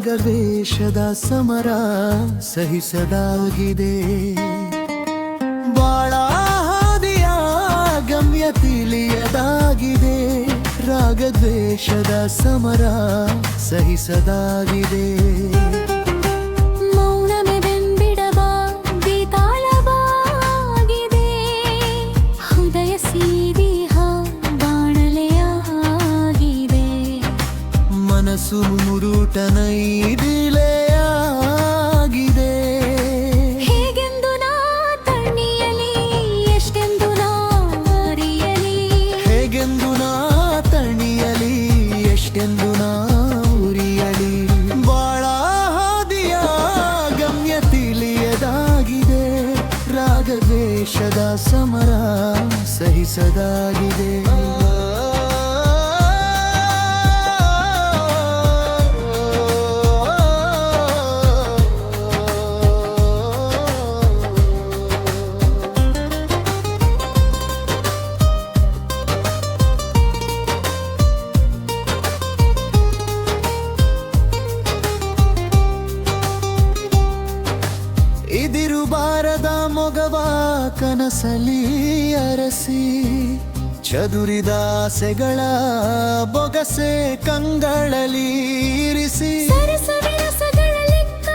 ರಾಗದ್ವೇಷದ ಸಮರ ಸಹಿಸದಾಗಿದೆ. ಬಾಳ ಹಾದಿಯ ಗಮ್ಯ ತಿಳಿಯದಾಗಿದೆ. ರಾಗದ್ವೇಷದ ಸಮರ ಸಹಿಸದಾಗಿದೆ. ಮೌನಮೆ ಬೆಂಬಿಡವ ಬೇತಾಳವಾಗಿದೆ. ಹೃದಯ ಸೀದಿಹ ಬಾಣಲೆಯಾಗಿದೆ. ಮನಸ್ಸು ಮುರುಟ ನೈದಿಲೆಯಾಗಿದೆ. ಹೇಗೆಂದು ನಾ ತಣಿಯಲಿ, ಎಷ್ಟೆಂದು ನಾ ಅರಿಯಲಿ. ಹೇಗೆಂದು ನಾ ತಣಿಯಲಿ, ಎಷ್ಟೆಂದು ನಾ ಉರಿಯಲಿ. ಬಾಳ ಹಾದಿಯ ಗಮ್ಯ ತಿಳಿಯದಾಗಿದೆ. ರಾಗದ್ವೇಷದ ಸಮರ ಸಹಿಸದಾಗಿದೆ. ಇದಿರು ಬಾರದ ಮೊಗವ ಕನಸಲಿ ಅರಸಿ. ಚದುರಿದ ಆಸೆಗಳ ಬೊಗಸೆ ಕಂಗಳಲಿ ಇರಿಸಿ. ಸರಸವಿರಸಗಳ ಲೆಕ್ಕ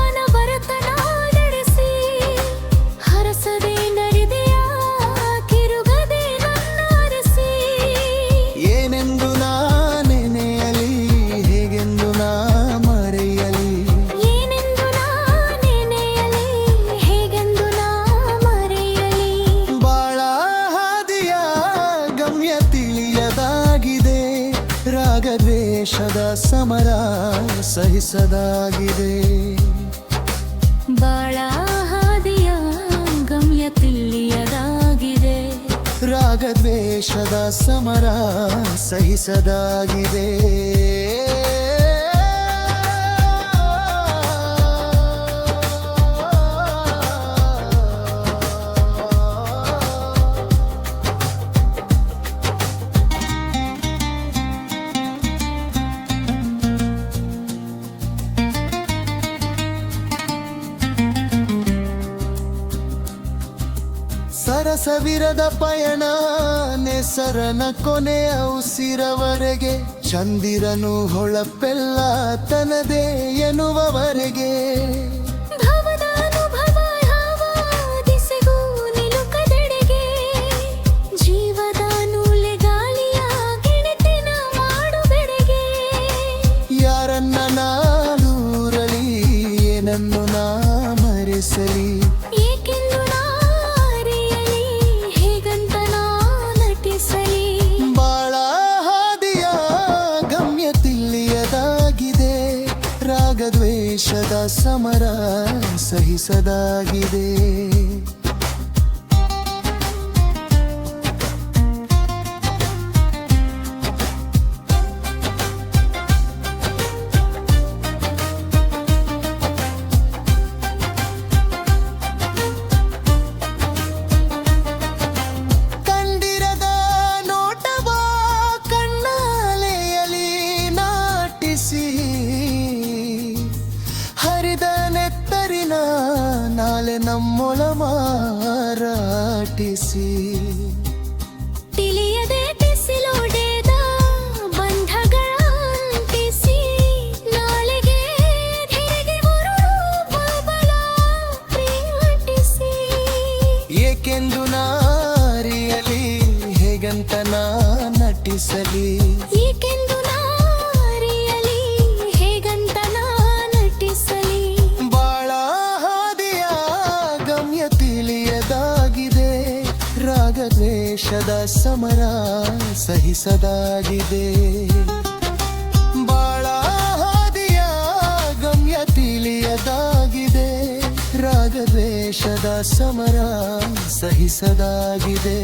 ಅನವರತನ ನಡೆಸಿ. ಹರಸದೆ ನರಿದೆಯ ಕಿರುಗದೆ ನನ್ನರಸಿ. ಏನೆಂದು ನಾ ನೆನೆಯಲಿ, ಹೇಗೆಂದು ನಾ ಮರೆಯಲಿ. ಏನೆಂದು ನಾ ನೆನೆಯಲಿ, ಹೇಗೆಂದು ನಾ ಮರೆಯಲಿ. ಬಾಳ ಹಾದಿಯ ಗಮ್ಯ ತಿಳಿಯದಾಗಿದೆ. ರಾಗದ್ವೇಷದ ಸಮರ ಸಹಿಸದಾಗಿದೆ. ಬಾಳ ಹಾದಿಯ ಗಮ್ಯ ತಿಳಿಯದಾಗಿದೆ. ರಾಗದ್ವೇಷದ ಸಮರ ಸಹಿಸದಾಗಿದೆ. ಸರಸವಿರದ ಪಯಣ ನೆಸರನ ಕೊನೆಯ ಉಸಿರವರೆಗೆ. ಚಂದಿರನು ಹೊಳಪೆಲ್ಲ ತನದೇ ಎನ್ನುವವರೆಗೆ. ಭವದ ಅನುಭವ ಯಾವ ದಿಸೆಗೂ ನಿಲುಕದೆಡೆಗೆ. ಜೀವದ ನೂಲೆ ಗಾಳಿಯ ಗೆಳೆತನ ಮಾಡುವೆಡೆಗೆ. ಯಾರನ್ನ ನಾನೂರಲಿ, ಏನನ್ನು ನಾ ಮರೆಸಲಿ. ಏಕೆಂದು ನಾ ಅರಿಯಲಿ, ಹೇಗಂತ ನಾ ನಟಿಸಲಿ. ಬಾಳ ಹಾದಿಯ ಗಮ್ಯ ತಿಳಿಯದಾಗಿದೆ. ರಾಗದ್ವೇಷದ ಸಮರ ಸಹಿಸದಾಗಿದೆ. ಕಂಡಿರದ ನೋಟವ ಕಣ್ಣಾಲೆಯಲಿ ನಾಟಿಸಿ. ಹರಿದ ನೆತ್ತರಿನ ನಾಳೆ ನಮ್ಮೊಳ ಮಾರಾಟಿಸಿ. ತಿಳಿಯದೆ ಬಿಸಿಲೊಡೆದ ಬಂಧಗಳ ಅಂಟಿಸಿ. ನಾಳೆಗೆ ಧರೆಗೆ ಉರುಳು ಬಬಲ ಪ್ರೇಮಟಿಸಿ. ಏಕೆಂದು ನಾ ಅರಿಯಲಿ, ಹೇಗಂತ ನಾ ನಟಿಸಲಿ. ಏಕೆಂದು ನಾ ಅರಿಯಲಿ, ಹೇಗಂತ ನಾ ನಟಿಸಲಿ. ಬಾಳ ಹಾದಿಯ ಗಮ್ಯ ತಿಳಿಯದಾಗಿದೆ. ರಾಗದ್ವೇಷದ ಸಮರ ಸಹಿಸದಾಗಿದೆ. ಬಾಳ ಹಾದಿಯ ಗಮ್ಯ ತಿಳಿಯದಾಗಿದೆ. ರಾಗದ್ವೇಷದ ಸಮರ ಸಹಿಸದಾಗಿದೆ.